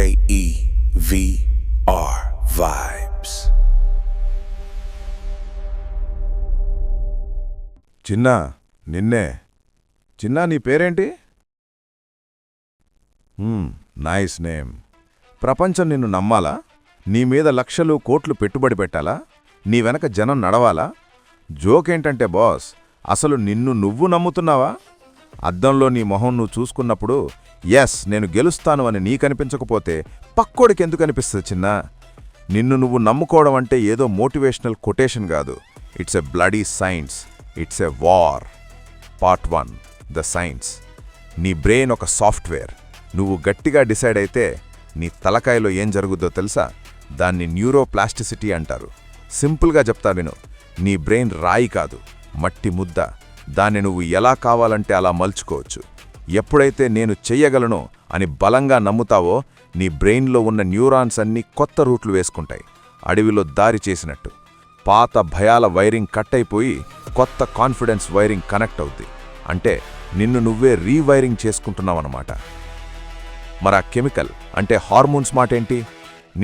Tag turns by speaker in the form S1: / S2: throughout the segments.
S1: KEVR Vibes.
S2: చిన్నా నిన్నే. చిన్నా నీ పేరేంటి? Nice name. ప్రపంచం నిన్ను నమ్మాలా? నీ మీద లక్షలు కోట్లు పెట్టుబడి పెట్టాలా? నీ వెనక జనం నడవాలా? జోకేంటంటే బాస్, అసలు నిన్ను నువ్వు నమ్ముతున్నావా? అద్దంలో నీ మొహం నువ్వు చూసుకున్నప్పుడు ఎస్ నేను గెలుస్తాను అని నీకనిపించకపోతే పక్కోడికెందుకు అనిపిస్తుంది చిన్నా? నిన్ను నువ్వు నమ్ముకోవడం అంటే ఏదో మోటివేషనల్ కొటేషన్ కాదు. It's a bloody science. It's a war. Part 1 the science. నీ బ్రెయిన్ ఒక సాఫ్ట్వేర్. నువ్వు గట్టిగా డిసైడ్ అయితే నీ తలకాయలో ఏం జరుగుద్దో తెలుసా? దాన్ని న్యూరోప్లాస్టిసిటీ అంటారు. సింపుల్గా చెప్తా విను. నీ బ్రెయిన్ రాయి కాదు, మట్టి ముద్ద. దాన్ని నువ్వు ఎలా కావాలంటే అలా మలుచుకోవచ్చు. ఎప్పుడైతే నేను చెయ్యగలను అని బలంగా నమ్ముతావో నీ బ్రెయిన్లో ఉన్న న్యూరాన్స్ అన్నీ కొత్త రూట్లు వేసుకుంటాయి. అడవిలో దారి చేసినట్టు పాత భయాల వైరింగ్ కట్ అయిపోయి కొత్త కాన్ఫిడెన్స్ వైరింగ్ కనెక్ట్ అవుద్ది. అంటే నిన్ను నువ్వే రీవైరింగ్ చేసుకుంటున్నావన్నమాట. మరా కెమికల్ అంటే హార్మోన్స్ మాటేంటి?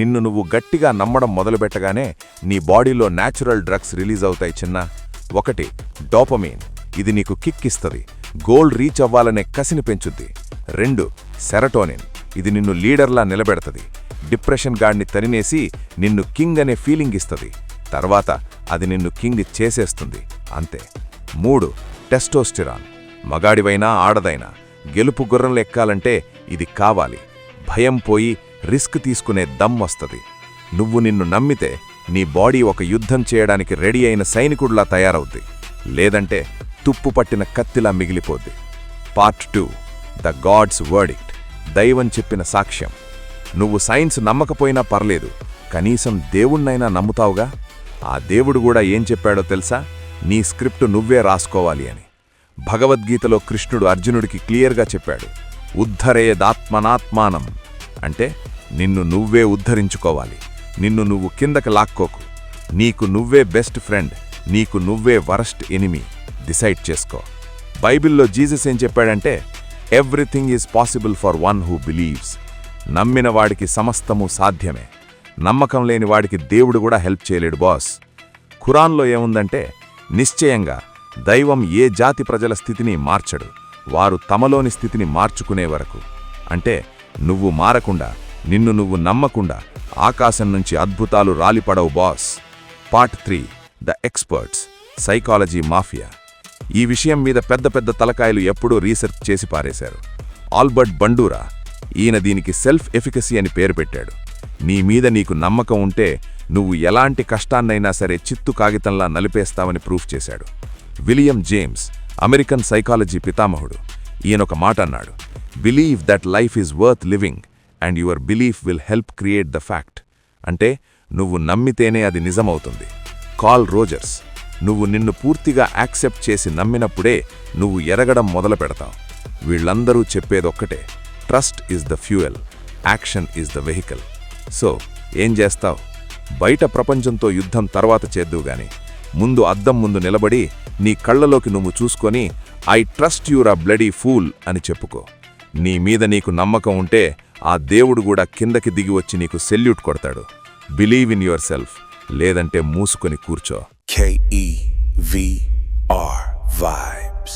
S2: నిన్ను నువ్వు గట్టిగా నమ్మడం మొదలుపెట్టగానే నీ బాడీలో న్యాచురల్ డ్రగ్స్ రిలీజ్ అవుతాయి చిన్నా. 1 డోపమీన్. ఇది నీకు కిక్ ఇస్తుంది, గోల్ రీచ్ అవ్వాలనే కసిని పెంచుద్ది. 2 సెరటోనిన్. ఇది నిన్ను లీడర్లా నిలబెడతది, డిప్రెషన్ గాడిని తరినేసి నిన్ను కింగ్ అనే ఫీలింగ్ ఇస్తుంది. తర్వాత అది నిన్ను కింగ్ చేసేస్తుంది, అంతే. 3 టెస్టోస్టిరాన్. మగాడివైనా ఆడదైనా గెలుపు గుర్రంలో ఎక్కాలంటే ఇది కావాలి. భయం పోయి రిస్క్ తీసుకునే దమ్ వస్తుంది. నువ్వు నిన్ను నమ్మితే నీ బాడీ ఒక యుద్ధం చేయడానికి రెడీ అయిన సైనికుడిలా తయారవుద్ది, లేదంటే తుప్పు పట్టిన కత్తిలా మిగిలిపోద్ది. Part 2 the god's verdict. దైవం చెప్పిన సాక్ష్యం. నువ్వు సైన్స్ నమ్మకపోయినా పర్లేదు, కనీసం దేవుణ్ణైనా నమ్ముతావుగా. ఆ దేవుడు కూడా ఏం చెప్పాడో తెలుసా? నీ స్క్రిప్ట్ నువ్వే రాసుకోవాలి అని. భగవద్గీతలో కృష్ణుడు అర్జునుడికి క్లియర్గా చెప్పాడు, ఉద్ధరేదాత్మనాత్మానం. అంటే నిన్ను నువ్వే ఉద్ధరించుకోవాలి. నిన్ను నువ్వు కిందకి లాక్కోకు. నీకు నువ్వే బెస్ట్ ఫ్రెండ్, నీకు నువ్వే వరస్ట్ ఎనిమీ. డిసైడ్ చేసుకో. బైబిల్లో జీసస్ ఏం చెప్పాడంటే, everything is possible for one who believes. నమ్మిన వాడికి సమస్తము సాధ్యమే. నమ్మకం లేని వాడికి దేవుడు కూడా హెల్ప్ చేయలేడు బాస్. ఖురాన్లో ఏముందంటే, నిశ్చయంగా దైవం ఏ జాతి ప్రజల స్థితిని మార్చడు, వారు తమలోని స్థితిని మార్చుకునే వరకు. అంటే నువ్వు మారకుండా, నిన్ను నువ్వు నమ్మకుండా ఆకాశం నుంచి అద్భుతాలు రాలిపడవు boss. Part 3 the experts. Psychology mafia. ఈ విషయం మీద పెద్ద పెద్ద తలకాయలు ఎప్పుడూ రీసెర్చ్ చేసి పారేశారు. ఆల్బర్ట్ బండూరా, ఈయన దీనికి సెల్ఫ్ ఎఫికసీ అని పేరు పెట్టాడు. నీ మీద నీకు నమ్మకం ఉంటే నువ్వు ఎలాంటి కష్టాన్నైనా సరే చిత్తు కాగితంలా నలిపేస్తావని ప్రూఫ్ చేశాడు. విలియం జేమ్స్, అమెరికన్ సైకాలజీ పితామహుడు, ఈయనొక మాట అన్నాడు, believe that life is worth living and your belief will help create the fact. అంటే నువ్వు నమ్మితేనే అది నిజమవుతుంది. కార్ల్ రోజర్స్, నువ్వు నిన్ను పూర్తిగా యాక్సెప్ట్ చేసి నమ్మినప్పుడే నువ్వు ఎరగడం మొదలు పెడతావు. వీళ్ళందరూ చెప్పేదొక్కటే, trust is the fuel, action is the vehicle. So ఏం చేస్తావు? బయట ప్రపంచంతో యుద్ధం తర్వాత చేద్దువుగాని ముందు అద్దం ముందు నిలబడి నీ కళ్లలోకి నువ్వు చూసుకొని I trust your a bloody fool అని చెప్పుకో. నీ మీద నీకు నమ్మకం ఉంటే ఆ దేవుడు కూడా కిందకి దిగి వచ్చి నీకు సెల్యూట్ కొడతాడు. బిలీవ్ ఇన్ యువర్ సెల్ఫ్, లేదంటే మూసుకొని కూర్చో.
S1: KEVR Vibes.